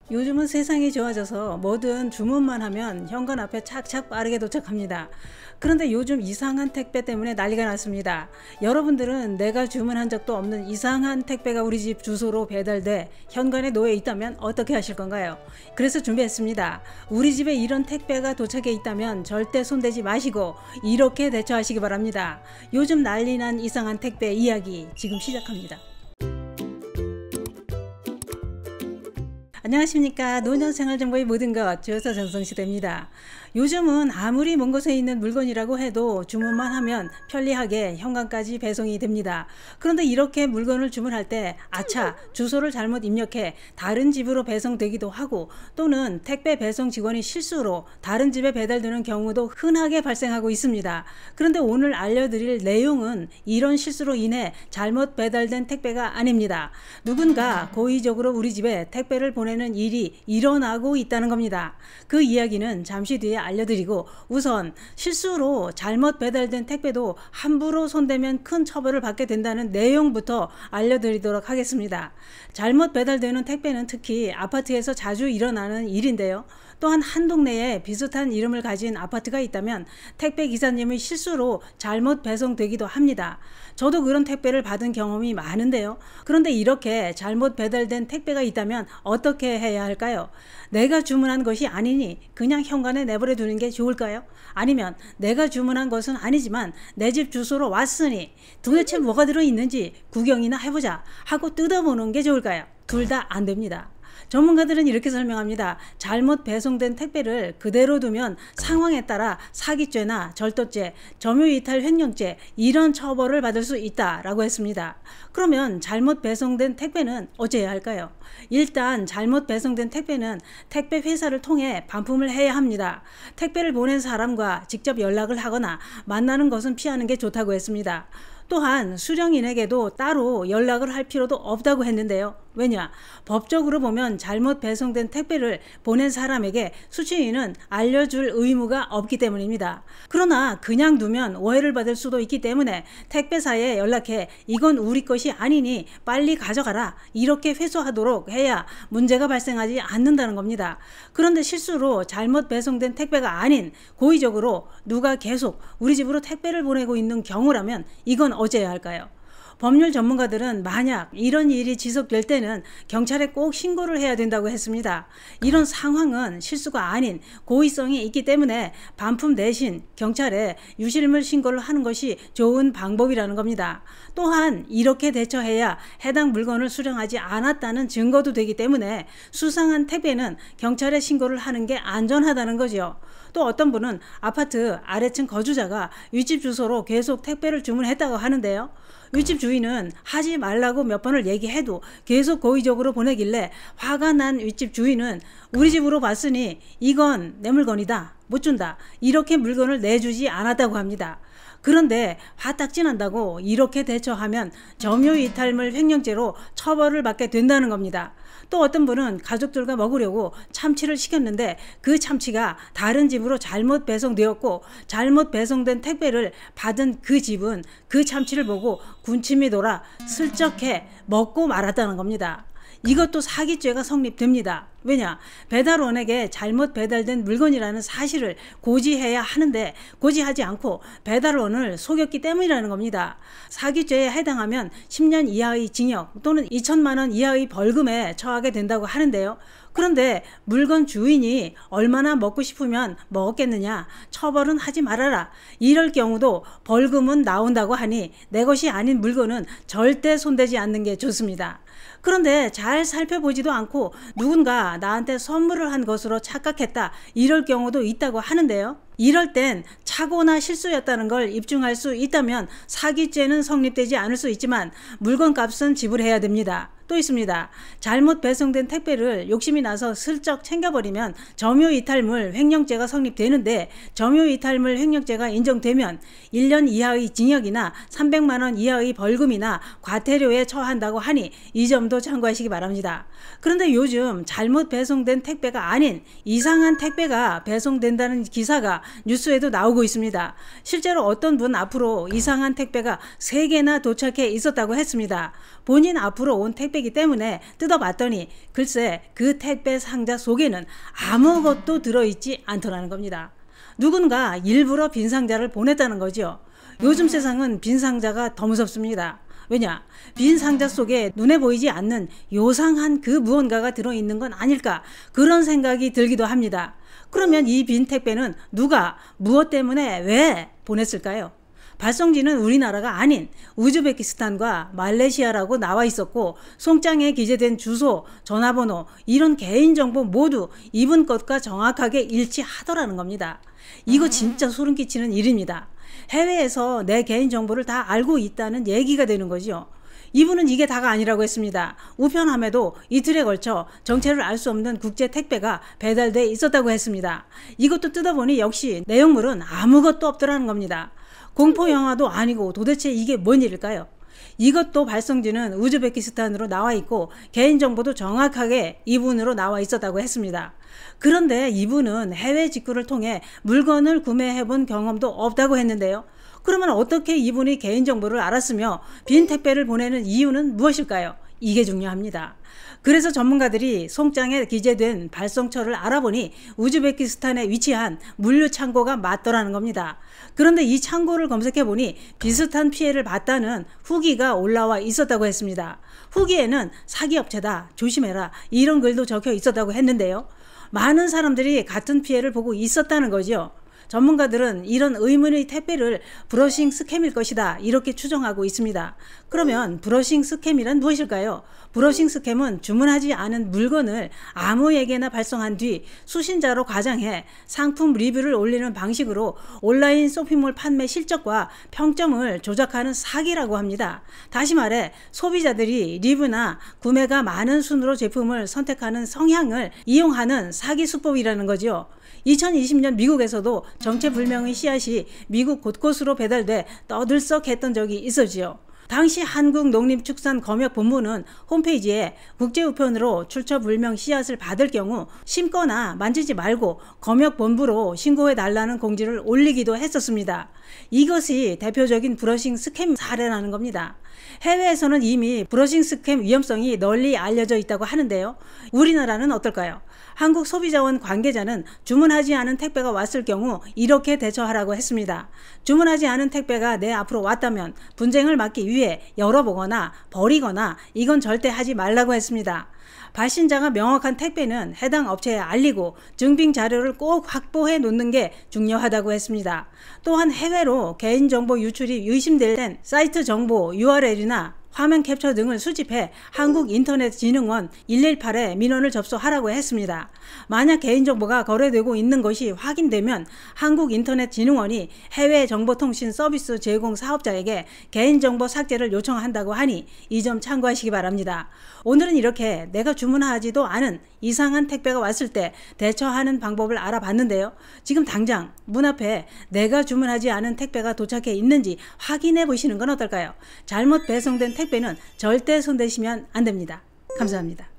요즘은 세상이 좋아져서 뭐든 주문만 하면 현관 앞에 착착 빠르게 도착합니다. 그런데 요즘 이상한 택배 때문에 난리가 났습니다. 여러분들은 내가 주문한 적도 없는 이상한 택배가 우리 집 주소로 배달돼 현관에 놓여 있다면 어떻게 하실 건가요? 그래서 준비했습니다. 우리 집에 이런 택배가 도착해 있다면 절대 손대지 마시고 이렇게 대처하시기 바랍니다. 요즘 난리난 이상한 택배 이야기 지금 시작합니다. 안녕하십니까. 노년생활정보의 모든 것 주여서 정성시대입니다. 요즘은 아무리 먼 곳에 있는 물건이라고 해도 주문만 하면 편리하게 현관까지 배송이 됩니다. 그런데 이렇게 물건을 주문할 때 아차 주소를 잘못 입력해 다른 집으로 배송되기도 하고, 또는 택배 배송 직원이 실수로 다른 집에 배달되는 경우도 흔하게 발생하고 있습니다. 그런데 오늘 알려드릴 내용은 이런 실수로 인해 잘못 배달된 택배가 아닙니다. 누군가 고의적으로 우리 집에 택배를 보내는 일이 일어나고 있다는 겁니다. 그 이야기는 잠시 뒤에 알려드리고, 우선 실수로 잘못 배달된 택배도 함부로 손대면 큰 처벌을 받게 된다는 내용부터 알려드리도록 하겠습니다. 잘못 배달되는 택배는 특히 아파트에서 자주 일어나는 일인데요. 또한 한 동네에 비슷한 이름을 가진 아파트가 있다면 택배 기사님의 실수로 잘못 배송되기도 합니다. 저도 그런 택배를 받은 경험이 많은데요. 그런데 이렇게 잘못 배달된 택배가 있다면 어떻게 해야 할까요? 내가 주문한 것이 아니니 그냥 현관에 내버려 두는 게 좋을까요? 아니면 내가 주문한 것은 아니지만 내 집 주소로 왔으니 도대체 뭐가 들어있는지 구경이나 해보자 하고 뜯어보는 게 좋을까요? 둘 다 안 됩니다. 전문가들은 이렇게 설명합니다. 잘못 배송된 택배를 그대로 두면 상황에 따라 사기죄나 절도죄, 점유이탈 횡령죄 이런 처벌을 받을 수 있다라고 했습니다. 그러면 잘못 배송된 택배는 어찌해야 할까요? 일단 잘못 배송된 택배는 택배 회사를 통해 반품을 해야 합니다. 택배를 보낸 사람과 직접 연락을 하거나 만나는 것은 피하는 게 좋다고 했습니다. 또한 수령인에게도 따로 연락을 할 필요도 없다고 했는데요. 왜냐? 법적으로 보면 잘못 배송된 택배를 보낸 사람에게 수취인은 알려줄 의무가 없기 때문입니다. 그러나 그냥 두면 오해를 받을 수도 있기 때문에 택배사에 연락해 이건 우리 것이 아니니 빨리 가져가라 이렇게 회수하도록 해야 문제가 발생하지 않는다는 겁니다. 그런데 실수로 잘못 배송된 택배가 아닌 고의적으로 누가 계속 우리 집으로 택배를 보내고 있는 경우라면 이건 어찌해야 할까요? 법률 전문가들은 만약 이런 일이 지속될 때는 경찰에 꼭 신고를 해야 된다고 했습니다. 이런 상황은 실수가 아닌 고의성이 있기 때문에 반품 대신 경찰에 유실물 신고를 하는 것이 좋은 방법이라는 겁니다. 또한 이렇게 대처해야 해당 물건을 수령하지 않았다는 증거도 되기 때문에 수상한 택배는 경찰에 신고를 하는 게 안전하다는 거죠. 또 어떤 분은 아파트 아래층 거주자가 윗집 주소로 계속 택배를 주문했다고 하는데요. 윗집 주인은 하지 말라고 몇 번을 얘기해도 계속 고의적으로 보내길래 화가 난 윗집 주인은 우리 집으로 봤으니 이건 내 물건이다, 못 준다 이렇게 물건을 내주지 않았다고 합니다. 그런데 화딱지난다고 이렇게 대처하면 점유이탈물 횡령죄로 처벌을 받게 된다는 겁니다. 또 어떤 분은 가족들과 먹으려고 참치를 시켰는데 그 참치가 다른 집으로 잘못 배송되었고, 잘못 배송된 택배를 받은 그 집은 그 참치를 보고 군침이 돌아 슬쩍해 먹고 말았다는 겁니다. 이것도 사기죄가 성립됩니다. 왜냐? 배달원에게 잘못 배달된 물건이라는 사실을 고지해야 하는데 고지하지 않고 배달원을 속였기 때문이라는 겁니다. 사기죄에 해당하면 10년 이하의 징역 또는 2천만 원 이하의 벌금에 처하게 된다고 하는데요. 그런데 물건 주인이 얼마나 먹고 싶으면 먹었겠느냐, 처벌은 하지 말아라 이럴 경우도 벌금은 나온다고 하니 내 것이 아닌 물건은 절대 손대지 않는 게 좋습니다. 그런데 잘 살펴보지도 않고 누군가 나한테 선물을 한 것으로 착각했다 이럴 경우도 있다고 하는데요. 이럴 땐 착오나 실수였다는 걸 입증할 수 있다면 사기죄는 성립되지 않을 수 있지만 물건값은 지불해야 됩니다. 또 있습니다. 잘못 배송된 택배를 욕심이 나서 슬쩍 챙겨버리면 점유이탈물 횡령죄가 성립되는데, 점유이탈물 횡령죄가 인정되면 1년 이하의 징역이나 300만 원 이하의 벌금이나 과태료에 처한다고 하니 이 점도 참고하시기 바랍니다. 그런데 요즘 잘못 배송된 택배가 아닌 이상한 택배가 배송된다는 기사가 뉴스에도 나오고 있습니다. 실제로 어떤 분 앞으로 이상한 택배가 3개나 도착해 있었다고 했습니다. 본인 앞으로 온 택배 택배이기 때문에 뜯어봤더니 글쎄 그 택배 상자 속에는 아무것도 들어있지 않더라는 겁니다. 누군가 일부러 빈 상자를 보냈다는 거죠. 요즘 세상은 빈 상자가 더 무섭습니다. 왜냐? 빈 상자 속에 눈에 보이지 않는 요상한 그 무언가가 들어있는 건 아닐까, 그런 생각이 들기도 합니다. 그러면 이 빈 택배는 누가 무엇 때문에 왜 보냈을까요? 발송지는 우리나라가 아닌 우즈베키스탄과 말레이시아라고 나와 있었고, 송장에 기재된 주소, 전화번호 이런 개인정보 모두 이분 것과 정확하게 일치하더라는 겁니다. 이거 진짜 소름 끼치는 일입니다. 해외에서 내 개인정보를 다 알고 있다는 얘기가 되는 거죠. 이분은 이게 다가 아니라고 했습니다. 우편함에도 이틀에 걸쳐 정체를 알 수 없는 국제 택배가 배달돼 있었다고 했습니다. 이것도 뜯어보니 역시 내용물은 아무것도 없더라는 겁니다. 공포 영화도 아니고 도대체 이게 뭔 일일까요? 이것도 발송지는 우즈베키스탄으로 나와 있고 개인정보도 정확하게 이분으로 나와 있었다고 했습니다. 그런데 이분은 해외 직구를 통해 물건을 구매해 본 경험도 없다고 했는데요. 그러면 어떻게 이분이 개인정보를 알았으며 빈 택배를 보내는 이유는 무엇일까요? 이게 중요합니다. 그래서 전문가들이 송장에 기재된 발송처를 알아보니 우즈베키스탄에 위치한 물류 창고가 맞더라는 겁니다. 그런데 이 창고를 검색해보니 비슷한 피해를 봤다는 후기가 올라와 있었다고 했습니다. 후기에는 사기업체다, 조심해라, 이런 글도 적혀 있었다고 했는데요. 많은 사람들이 같은 피해를 보고 있었다는 거죠. 전문가들은 이런 의문의 택배를 브러싱 스캠일 것이다, 이렇게 추정하고 있습니다. 그러면 브러싱 스캠이란 무엇일까요? 브러싱 스캠은 주문하지 않은 물건을 아무에게나 발송한 뒤 수신자로 가장해 상품 리뷰를 올리는 방식으로 온라인 쇼핑몰 판매 실적과 평점을 조작하는 사기라고 합니다. 다시 말해 소비자들이 리뷰나 구매가 많은 순으로 제품을 선택하는 성향을 이용하는 사기 수법이라는 거죠. 2020년 미국에서도 정체불명의 씨앗이 미국 곳곳으로 배달돼 떠들썩했던 적이 있었지요. 당시 한국농림축산검역본부는 홈페이지에 국제우편으로 출처불명 씨앗을 받을 경우 심거나 만지지 말고 검역본부로 신고해달라는 공지를 올리기도 했었습니다. 이것이 대표적인 브러싱 스캠 사례라는 겁니다. 해외에서는 이미 브러싱 스캠 위험성이 널리 알려져 있다고 하는데요. 우리나라는 어떨까요? 한국소비자원 관계자는 주문하지 않은 택배가 왔을 경우 이렇게 대처하라고 했습니다. 주문하지 않은 택배가 내 앞으로 왔다면 분쟁을 막기 위해 열어보거나 버리거나 이건 절대 하지 말라고 했습니다. 발신자가 명확한 택배는 해당 업체에 알리고 증빙 자료를 꼭 확보해 놓는 게 중요하다고 했습니다. 또한 해외로 개인정보 유출이 의심될 땐 사이트 정보 URL이나 화면 캡처 등을 수집해 한국인터넷진흥원 118에 민원을 접수하라고 했습니다. 만약 개인정보가 거래되고 있는 것이 확인되면 한국인터넷진흥원이 해외정보통신 서비스 제공 사업자에게 개인정보 삭제를 요청한다고 하니 이 점 참고하시기 바랍니다. 오늘은 이렇게 내가 주문하지도 않은 이상한 택배가 왔을 때 대처하는 방법을 알아봤는데요. 지금 당장 문 앞에 내가 주문하지 않은 택배가 도착해 있는지 확인해 보시는 건 어떨까요? 잘못 배송된 택배는 절대 손대시면 안 됩니다. 감사합니다.